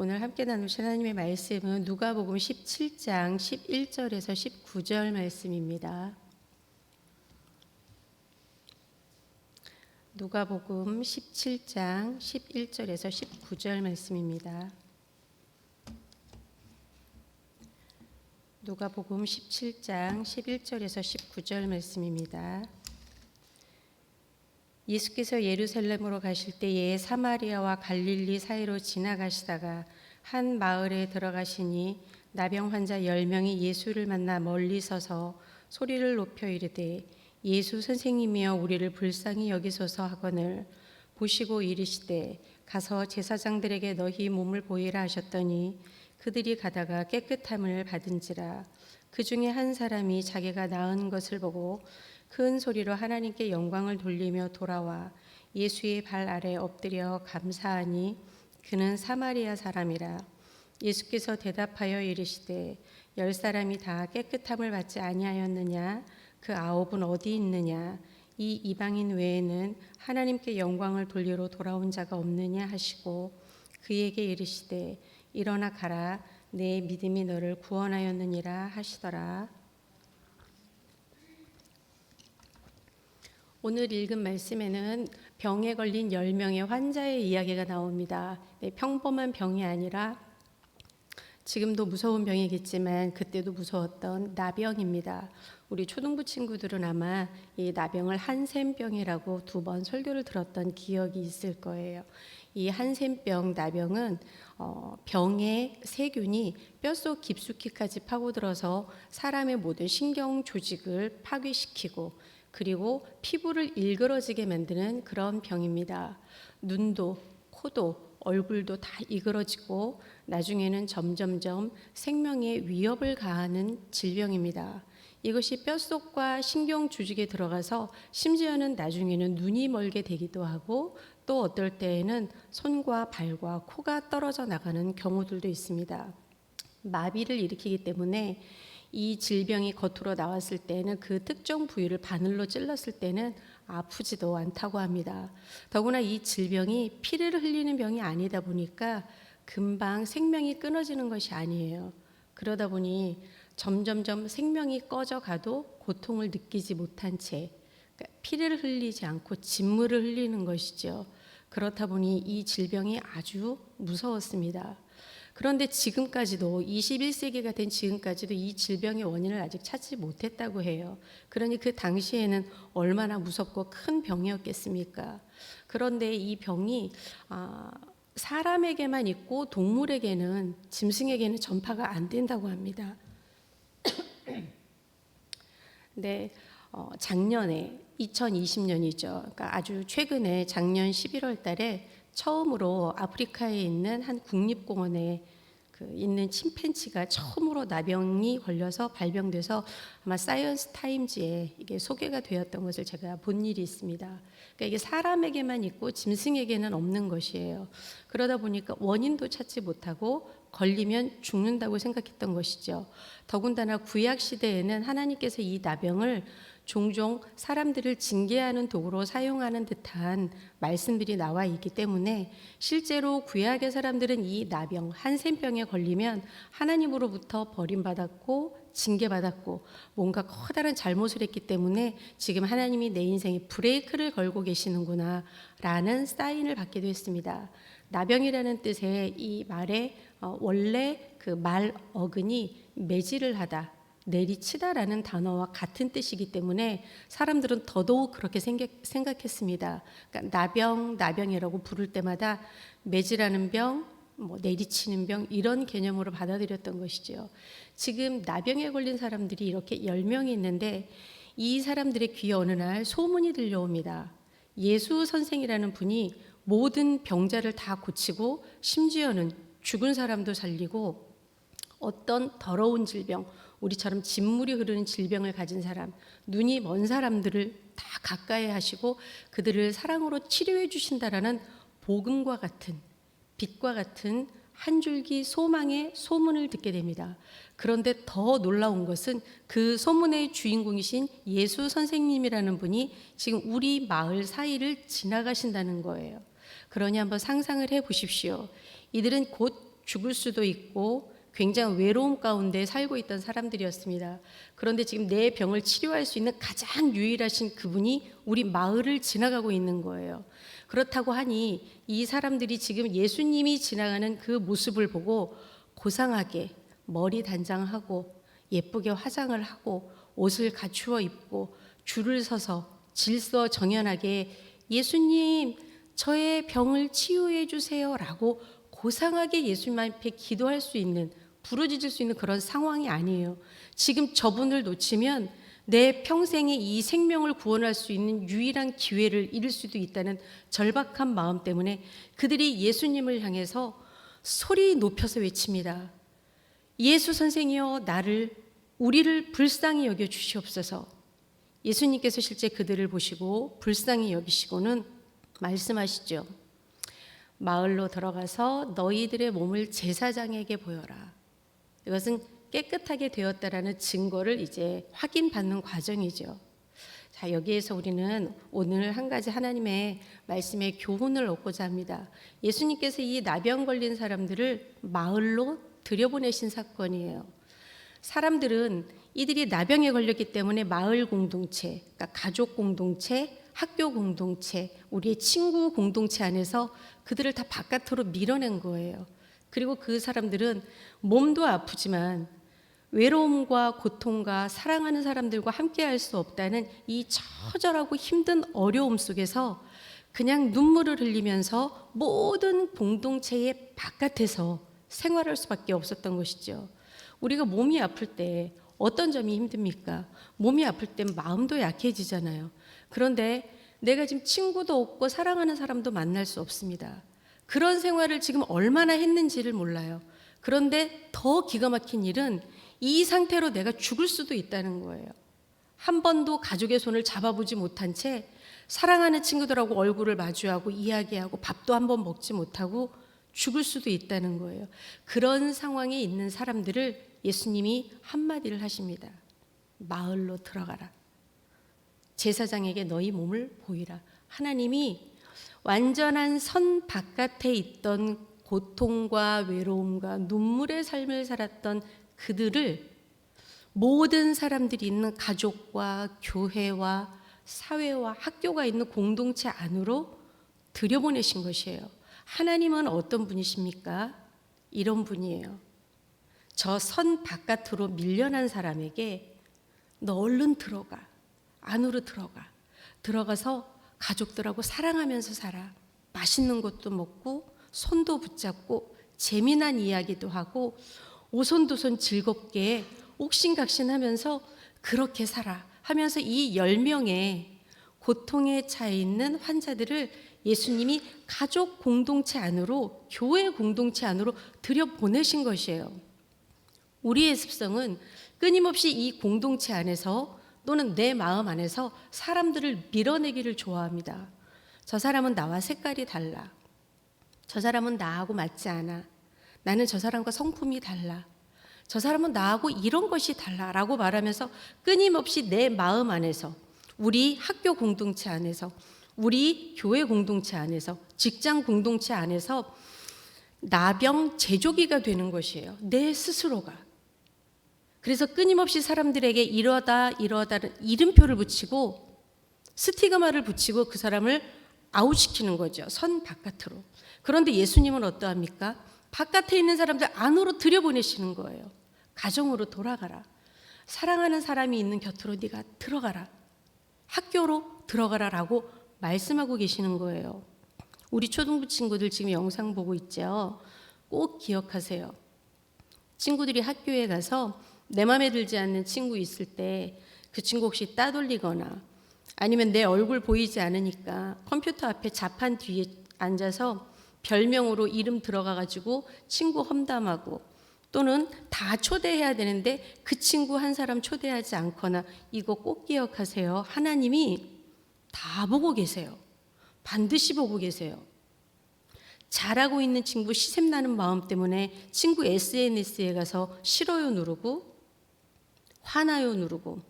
오늘 함께 나누실 하나님의 말씀은 누가복음 17장 11절에서 19절 말씀입니다. 누가복음 17장 11절에서 19절 말씀입니다. 누가복음 17장 11절에서 19절 말씀입니다. 예수께서 예루살렘으로 가실 때에 사마리아와 갈릴리 사이로 지나가시다가 한 마을에 들어가시니 나병 환자 10명이 예수를 만나 멀리 서서 소리를 높여 이르되 예수 선생님이여 우리를 불쌍히 여기소서 하거늘 보시고 이르시되 가서 제사장들에게 너희 몸을 보이라 하셨더니 그들이 가다가 깨끗함을 받은지라. 그 중에 한 사람이 자기가 나은 것을 보고 큰 소리로 하나님께 영광을 돌리며 돌아와 예수의 발 아래 엎드려 감사하니 그는 사마리아 사람이라. 예수께서 대답하여 이르시되 10사람이 다 깨끗함을 받지 아니하였느냐? 그 9은 어디 있느냐? 이 이방인 외에는 하나님께 영광을 돌리러 돌아온 자가 없느냐 하시고 그에게 이르시되 일어나 가라, 내 믿음이 너를 구원하였느니라 하시더라. 오늘 읽은 말씀에는 병에 걸린 10명의 환자의 이야기가 나옵니다. 평범한 병이 아니라 지금도 무서운 병이겠지만 그때도 무서웠던 나병입니다. 우리 초등부 친구들은 아마 이 나병을 한센병이라고 2번 설교를 들었던 기억이 있을 거예요. 이 한센병, 나병은 병의 세균이 뼛속 깊숙이까지 파고들어서 사람의 모든 신경 조직을 파괴시키고 그리고 피부를 일그러지게 만드는 그런 병입니다. 눈도, 코도, 얼굴도 다 이그러지고 나중에는 점점점 생명에 위협을 가하는 질병입니다. 이것이 뼛속과 신경 조직에 들어가서 심지어는 나중에는 눈이 멀게 되기도 하고 또 어떨 때에는 손과 발과 코가 떨어져 나가는 경우들도 있습니다. 마비를 일으키기 때문에 이 질병이 겉으로 나왔을 때는 그 특정 부위를 바늘로 찔렀을 때는 아프지도 않다고 합니다. 더구나 이 질병이 피를 흘리는 병이 아니다 보니까 금방 생명이 끊어지는 것이 아니에요. 그러다 보니 점점점 생명이 꺼져가도 고통을 느끼지 못한 채 피를 흘리지 않고 진물을 흘리는 것이죠. 그렇다 보니 이 질병이 아주 무서웠습니다. 그런데 지금까지도 21세기가 된 지금까지도 이 질병의 원인을 아직 찾지 못했다고 해요. 그러니 그 당시에는 얼마나 무섭고 큰 병이었겠습니까? 그런데 이 병이 사람에게만 있고 동물에게는, 짐승에게는 전파가 안 된다고 합니다. 네, 작년에 2020년이죠. 그러니까 아주 최근에 작년 11월 달에 처음으로 아프리카에 있는 한 국립공원에 있는 침팬지가 처음으로 나병이 걸려서 발병돼서 아마 사이언스 타임즈에 이게 소개가 되었던 것을 제가 본 일이 있습니다. 그러니까 이게 사람에게만 있고 짐승에게는 없는 것이에요. 그러다 보니까 원인도 찾지 못하고 걸리면 죽는다고 생각했던 것이죠. 더군다나 구약 시대에는 하나님께서 이 나병을 종종 사람들을 징계하는 도구로 사용하는 듯한 말씀들이 나와 있기 때문에 실제로 구약의 사람들은 이 나병, 한센병에 걸리면 하나님으로부터 버림받았고 징계받았고 뭔가 커다란 잘못을 했기 때문에 지금 하나님이 내 인생에 브레이크를 걸고 계시는구나 라는 사인을 받기도 했습니다. 나병이라는 뜻의 이 말의 원래 그 말 어근이 매질을 하다, 내리치다라는 단어와 같은 뜻이기 때문에 사람들은 더더욱 그렇게 생각했습니다. 그러니까 나병이라고 부를 때마다 매질하는 병, 내리치는 병 이런 개념으로 받아들였던 것이죠. 지금 나병에 걸린 사람들이 이렇게 10명이 있는데 이 사람들의 귀에 어느 날 소문이 들려옵니다. 예수 선생이라는 분이 모든 병자를 다 고치고 심지어는 죽은 사람도 살리고 어떤 더러운 질병, 우리처럼 진물이 흐르는 질병을 가진 사람, 눈이 먼 사람들을 다 가까이 하시고 그들을 사랑으로 치료해 주신다라는 복음과 같은, 빛과 같은 한 줄기 소망의 소문을 듣게 됩니다. 그런데 더 놀라운 것은 그 소문의 주인공이신 예수 선생님이라는 분이 지금 우리 마을 사이를 지나가신다는 거예요. 그러니 한번 상상을 해 보십시오. 이들은 곧 죽을 수도 있고 굉장히 외로움 가운데 살고 있던 사람들이었습니다. 그런데 지금 내 병을 치료할 수 있는 가장 유일하신 그분이 우리 마을을 지나가고 있는 거예요. 그렇다고 하니 이 사람들이 지금 예수님이 지나가는 그 모습을 보고 고상하게 머리 단장하고 예쁘게 화장을 하고 옷을 갖추어 입고 줄을 서서 질서정연하게 예수님 저의 병을 치유해 주세요 라고 고상하게 예수님 앞에 기도할 수 있는, 부르짖을 수 있는 그런 상황이 아니에요. 지금 저분을 놓치면 내 평생에 이 생명을 구원할 수 있는 유일한 기회를 잃을 수도 있다는 절박한 마음 때문에 그들이 예수님을 향해서 소리 높여서 외칩니다. 예수 선생이여 우리를 불쌍히 여겨 주시옵소서. 예수님께서 실제 그들을 보시고 불쌍히 여기시고는 말씀하시죠. 마을로 들어가서 너희들의 몸을 제사장에게 보여라. 이것은 깨끗하게 되었다라는 증거를 이제 확인받는 과정이죠. 자, 여기에서 우리는 오늘 한 가지 하나님의 말씀의 교훈을 얻고자 합니다. 예수님께서 이 나병 걸린 사람들을 마을로 들여보내신 사건이에요. 사람들은 이들이 나병에 걸렸기 때문에 마을 공동체, 그러니까 가족 공동체, 학교 공동체, 우리의 친구 공동체 안에서 그들을 다 바깥으로 밀어낸 거예요. 그리고 그 사람들은 몸도 아프지만 외로움과 고통과 사랑하는 사람들과 함께 할 수 없다는 이 처절하고 힘든 어려움 속에서 그냥 눈물을 흘리면서 모든 공동체의 바깥에서 생활할 수밖에 없었던 것이죠. 우리가 몸이 아플 때 어떤 점이 힘듭니까? 몸이 아플 땐 마음도 약해지잖아요. 그런데 내가 지금 친구도 없고 사랑하는 사람도 만날 수 없습니다. 그런 생활을 지금 얼마나 했는지를 몰라요. 그런데 더 기가 막힌 일은 이 상태로 내가 죽을 수도 있다는 거예요. 한 번도 가족의 손을 잡아보지 못한 채 사랑하는 친구들하고 얼굴을 마주하고 이야기하고 밥도 한 번 먹지 못하고 죽을 수도 있다는 거예요. 그런 상황에 있는 사람들을 예수님이 한마디를 하십니다. 마을로 들어가라. 제사장에게 너희 몸을 보이라. 하나님이 완전한 선 바깥에 있던 고통과 외로움과 눈물의 삶을 살았던 그들을 모든 사람들이 있는 가족과 교회와 사회와 학교가 있는 공동체 안으로 들여보내신 것이에요. 하나님은 어떤 분이십니까? 이런 분이에요. 저 선 바깥으로 밀려난 사람에게 너 얼른 들어가. 안으로 들어가서 가족들하고 사랑하면서 살아. 맛있는 것도 먹고 손도 붙잡고 재미난 이야기도 하고 오손도손 즐겁게 옥신각신하면서 그렇게 살아 하면서 이 10명의 고통에 처해 있는 환자들을 예수님이 가족 공동체 안으로, 교회 공동체 안으로 들여보내신 것이에요. 우리의 습성은 끊임없이 이 공동체 안에서 또는 내 마음 안에서 사람들을 밀어내기를 좋아합니다. 저 사람은 나와 색깔이 달라. 저 사람은 나하고 맞지 않아. 나는 저 사람과 성품이 달라. 저 사람은 나하고 이런 것이 달라라고 말하면서 끊임없이 내 마음 안에서, 우리 학교 공동체 안에서, 우리 교회 공동체 안에서, 직장 공동체 안에서 나병 제조기가 되는 것이에요. 내 스스로가. 그래서 끊임없이 사람들에게 이러다는 이름표를 붙이고 스티그마를 붙이고 그 사람을 아웃시키는 거죠. 선 바깥으로. 그런데 예수님은 어떠합니까? 바깥에 있는 사람들 안으로 들여보내시는 거예요. 가정으로 돌아가라. 사랑하는 사람이 있는 곁으로 네가 들어가라. 학교로 들어가라라고 말씀하고 계시는 거예요. 우리 초등부 친구들 지금 영상 보고 있죠? 꼭 기억하세요. 친구들이 학교에 가서 내 맘에 들지 않는 친구 있을 때 그 친구 혹시 따돌리거나 아니면 내 얼굴 보이지 않으니까 컴퓨터 앞에 자판 뒤에 앉아서 별명으로 이름 들어가가지고 친구 험담하고 또는 다 초대해야 되는데 그 친구 한 사람 초대하지 않거나 이거 꼭 기억하세요. 하나님이 다 보고 계세요. 반드시 보고 계세요. 잘하고 있는 친구 시샘나는 마음 때문에 친구 SNS에 가서 싫어요 누르고 화나요 누르고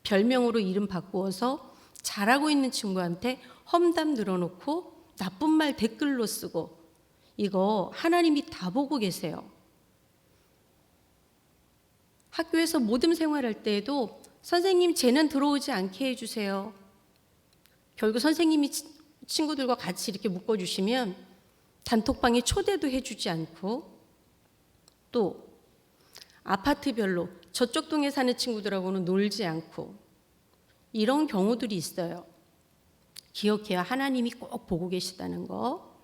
별명으로 이름 바꾸어서 잘하고 있는 친구한테 험담 늘어놓고 나쁜 말 댓글로 쓰고 이거 하나님이 다 보고 계세요. 학교에서 모든 생활할 때에도 선생님 쟤는 들어오지 않게 해주세요. 결국 선생님이 친구들과 같이 이렇게 묶어주시면 단톡방에 초대도 해주지 않고, 또 아파트별로 저쪽 동에 사는 친구들하고는 놀지 않고, 이런 경우들이 있어요. 기억해야 하나님이 꼭 보고 계시다는 거.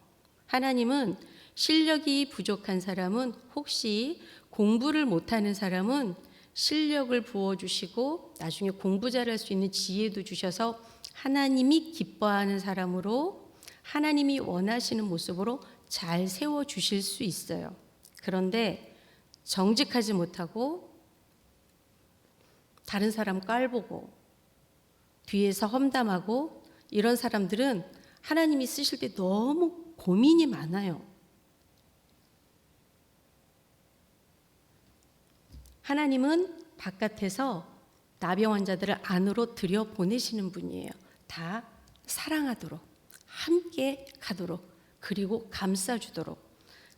하나님은 실력이 부족한 사람은, 혹시 공부를 못하는 사람은 실력을 부어주시고 나중에 공부 잘할 수 있는 지혜도 주셔서 하나님이 기뻐하는 사람으로, 하나님이 원하시는 모습으로 잘 세워주실 수 있어요. 그런데 정직하지 못하고 다른 사람 깔보고 뒤에서 험담하고 이런 사람들은 하나님이 쓰실 때 너무 고민이 많아요. 하나님은 바깥에서 나병 환자들을 안으로 들여보내시는 분이에요. 다 사랑하도록, 함께 가도록, 그리고 감싸주도록.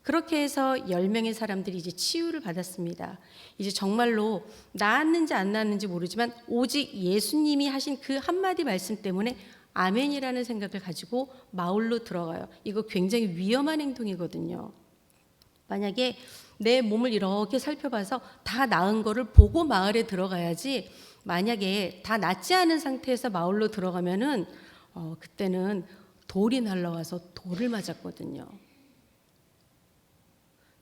그렇게 해서 10명의 사람들이 이제 치유를 받았습니다. 이제 정말로 나았는지 안 나았는지 모르지만 오직 예수님이 하신 그 한마디 말씀 때문에 아멘이라는 생각을 가지고 마을로 들어가요. 이거 굉장히 위험한 행동이거든요. 만약에 내 몸을 이렇게 살펴봐서 다 나은 거를 보고 마을에 들어가야지, 만약에 다 낫지 않은 상태에서 마을로 들어가면은 그때는 돌이 날라와서 돌을 맞았거든요.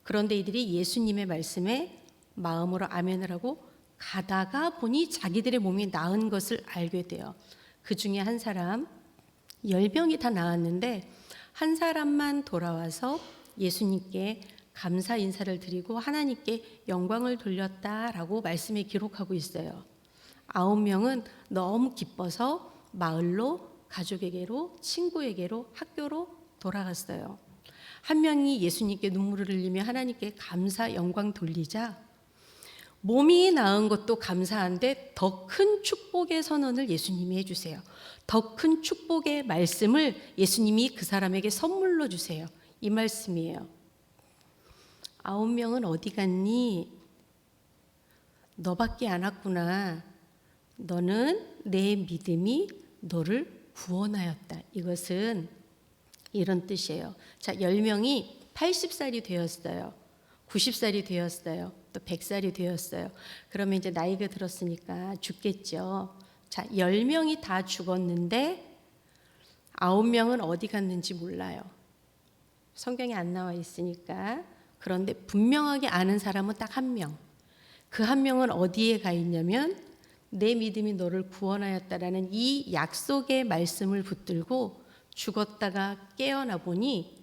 그런데 이들이 예수님의 말씀에 마음으로 아멘을 하고 가다가 보니 자기들의 몸이 나은 것을 알게 돼요. 그 중에 한 사람, 10명이 다 나았는데 한 사람만 돌아와서 예수님께 감사 인사를 드리고 하나님께 영광을 돌렸다라고 말씀에 기록하고 있어요. 9명은 너무 기뻐서 마을로, 가족에게로, 친구에게로, 학교로 돌아갔어요. 한 명이 예수님께 눈물을 흘리며 하나님께 감사 영광 돌리자 몸이 나은 것도 감사한데 더 큰 축복의 선언을 예수님이 해주세요. 더 큰 축복의 말씀을 예수님이 그 사람에게 선물로 주세요. 이 말씀이에요. 9명은 어디 갔니? 너밖에 안 왔구나. 너는 내 믿음이 너를 구원하였다. 이것은 이런 뜻이에요. 자, 10명이 80살이 되었어요. 90살이 되었어요. 또 100살이 되었어요. 그러면 이제 나이가 들었으니까 죽겠죠. 자, 10명이 다 죽었는데 9명은 어디 갔는지 몰라요. 성경에 안 나와 있으니까. 그런데 분명하게 아는 사람은 딱 한 명. 그 한 명은 어디에 가 있냐면 내 믿음이 너를 구원하였다라는 이 약속의 말씀을 붙들고 죽었다가 깨어나 보니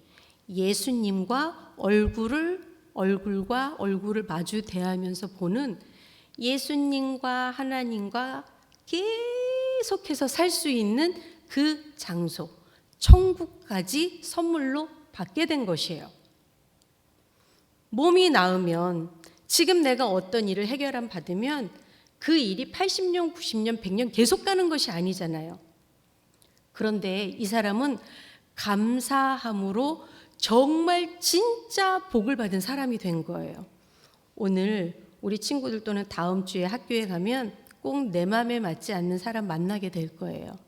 예수님과 얼굴과 얼굴을 마주 대하면서 보는, 예수님과 하나님과 계속해서 살 수 있는 그 장소, 천국까지 선물로 받게 된 것이에요. 몸이 나으면, 지금 내가 어떤 일을 해결함 받으면 그 일이 80년, 90년, 100년 계속 가는 것이 아니잖아요. 그런데 이 사람은 감사함으로 정말 진짜 복을 받은 사람이 된 거예요. 오늘 우리 친구들 또는 다음 주에 학교에 가면 꼭 내 마음에 맞지 않는 사람 만나게 될 거예요.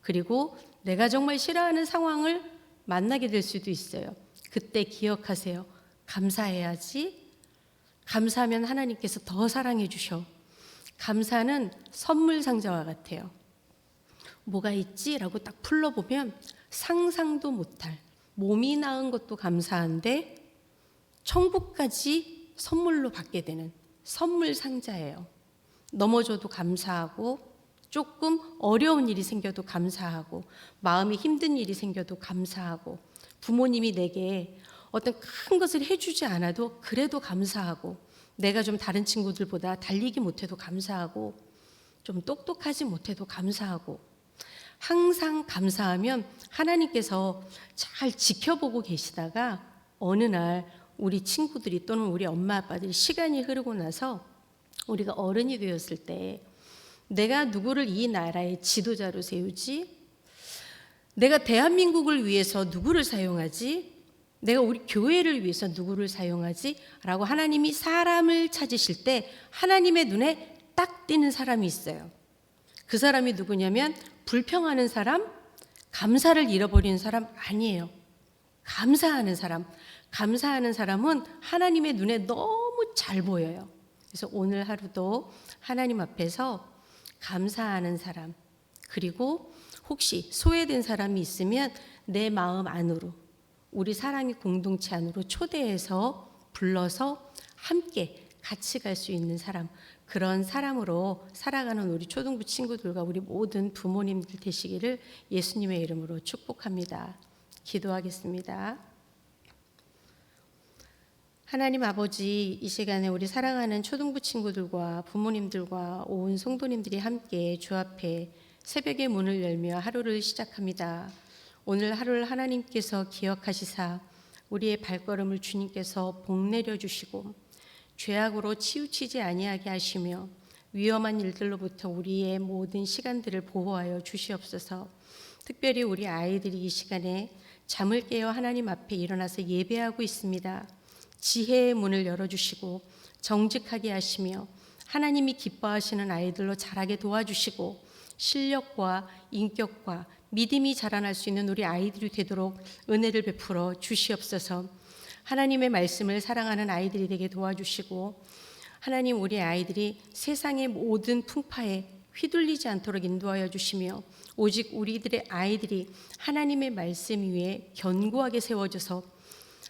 그리고 내가 정말 싫어하는 상황을 만나게 될 수도 있어요. 그때 기억하세요. 감사해야지. 감사하면 하나님께서 더 사랑해 주셔. 감사는 선물 상자와 같아요. 뭐가 있지? 라고 딱 풀러보면 상상도 못할, 몸이 나은 것도 감사한데 천국까지 선물로 받게 되는 선물 상자예요. 넘어져도 감사하고, 조금 어려운 일이 생겨도 감사하고, 마음이 힘든 일이 생겨도 감사하고, 부모님이 내게 어떤 큰 것을 해주지 않아도 그래도 감사하고, 내가 좀 다른 친구들보다 달리기 못해도 감사하고, 좀 똑똑하지 못해도 감사하고, 항상 감사하면 하나님께서 잘 지켜보고 계시다가 어느 날 우리 친구들이 또는 우리 엄마 아빠들이 시간이 흐르고 나서 우리가 어른이 되었을 때 내가 누구를 이 나라의 지도자로 세우지? 내가 대한민국을 위해서 누구를 사용하지? 내가 우리 교회를 위해서 누구를 사용하지? 라고 하나님이 사람을 찾으실 때 하나님의 눈에 딱 띄는 사람이 있어요. 그 사람이 누구냐면 불평하는 사람, 감사를 잃어버리는 사람 아니에요. 감사하는 사람. 감사하는 사람은 하나님의 눈에 너무 잘 보여요. 그래서 오늘 하루도 하나님 앞에서 감사하는 사람, 그리고 혹시 소외된 사람이 있으면 내 마음 안으로, 우리 사랑의 공동체 안으로 초대해서 불러서 함께 같이 갈 수 있는 사람, 그런 사람으로 살아가는 우리 초등부 친구들과 우리 모든 부모님들 되시기를 예수님의 이름으로 축복합니다. 기도하겠습니다. 하나님 아버지, 이 시간에 우리 사랑하는 초등부 친구들과 부모님들과 온 성도님들이 함께 주 앞에 새벽의 문을 열며 하루를 시작합니다. 오늘 하루를 하나님께서 기억하시사 우리의 발걸음을 주님께서 복내려 주시고 죄악으로 치우치지 아니하게 하시며 위험한 일들로부터 우리의 모든 시간들을 보호하여 주시옵소서. 특별히 우리 아이들이 이 시간에 잠을 깨어 하나님 앞에 일어나서 예배하고 있습니다. 지혜의 문을 열어주시고 정직하게 하시며 하나님이 기뻐하시는 아이들로 자라게 도와주시고 실력과 인격과 믿음이 자라날 수 있는 우리 아이들이 되도록 은혜를 베풀어 주시옵소서. 하나님의 말씀을 사랑하는 아이들이 되게 도와주시고 하나님, 우리 아이들이 세상의 모든 풍파에 휘둘리지 않도록 인도하여 주시며 오직 우리들의 아이들이 하나님의 말씀 위에 견고하게 세워져서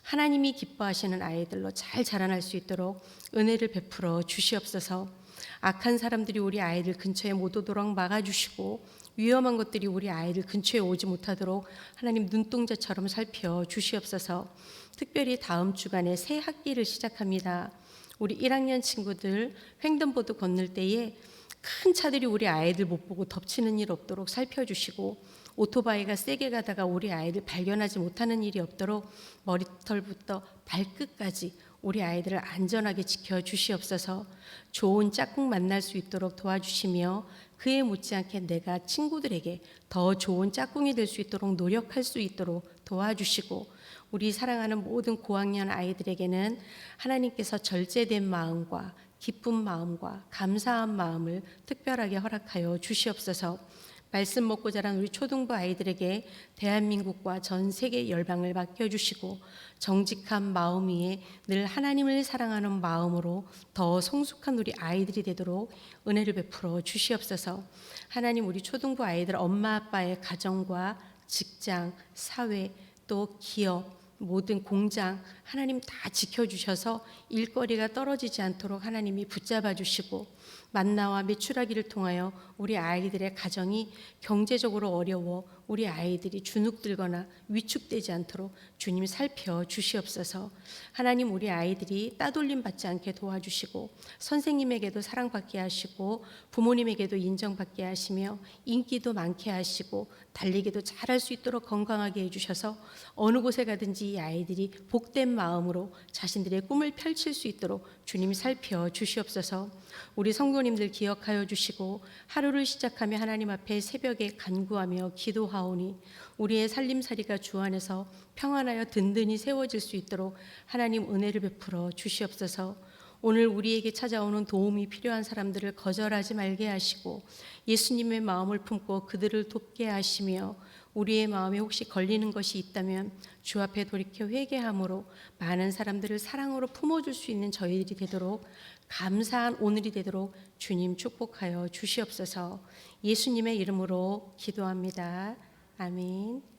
하나님이 기뻐하시는 아이들로 잘 자라날 수 있도록 은혜를 베풀어 주시옵소서. 악한 사람들이 우리 아이들 근처에 못 오도록 막아주시고 위험한 것들이 우리 아이들 근처에 오지 못하도록 하나님 눈동자처럼 살펴 주시옵소서. 특별히 다음 주간에 새 학기를 시작합니다. 우리 1학년 친구들 횡단보도 건널 때에 큰 차들이 우리 아이들 못 보고 덮치는 일 없도록 살펴주시고 오토바이가 세게 가다가 우리 아이들 발견하지 못하는 일이 없도록 머리털부터 발끝까지 우리 아이들을 안전하게 지켜주시옵소서. 좋은 짝꿍 만날 수 있도록 도와주시며 그에 못지않게 내가 친구들에게 더 좋은 짝꿍이 될 수 있도록 노력할 수 있도록 도와주시고 우리 사랑하는 모든 고학년 아이들에게는 하나님께서 절제된 마음과 기쁜 마음과 감사한 마음을 특별하게 허락하여 주시옵소서. 말씀 먹고 자란 우리 초등부 아이들에게 대한민국과 전 세계 열방을 맡겨주시고 정직한 마음 위에 늘 하나님을 사랑하는 마음으로 더 성숙한 우리 아이들이 되도록 은혜를 베풀어 주시옵소서. 하나님, 우리 초등부 아이들 엄마 아빠의 가정과 직장, 사회, 또 기업, 모든 공장 하나님 다 지켜주셔서 일거리가 떨어지지 않도록 하나님이 붙잡아 주시고 만나와 메추라기를 통하여 우리 아이들의 가정이 경제적으로 어려워 우리 아이들이 주눅들거나 위축되지 않도록 주님 살펴 주시옵소서. 하나님, 우리 아이들이 따돌림 받지 않게 도와주시고 선생님에게도 사랑받게 하시고 부모님에게도 인정받게 하시며 인기도 많게 하시고 달리기도 잘할 수 있도록 건강하게 해주셔서 어느 곳에 가든지 이 아이들이 복된 마음으로 자신들의 꿈을 펼칠 수 있도록 주님 살펴 주시옵소서. 우리 성도님들 기억하여 주시고 하루를 시작하며 하나님 앞에 새벽에 간구하며 기도하오니 우리의 살림살이가 주 안에서 평안하여 든든히 세워질 수 있도록 하나님 은혜를 베풀어 주시옵소서. 오늘 우리에게 찾아오는 도움이 필요한 사람들을 거절하지 말게 하시고 예수님의 마음을 품고 그들을 돕게 하시며 우리의 마음에 혹시 걸리는 것이 있다면 주 앞에 돌이켜 회개함으로 많은 사람들을 사랑으로 품어줄 수 있는 저희들이 되도록 감사한 오늘이 되도록 주님 축복하여 주시옵소서. 예수님의 이름으로 기도합니다. 아멘.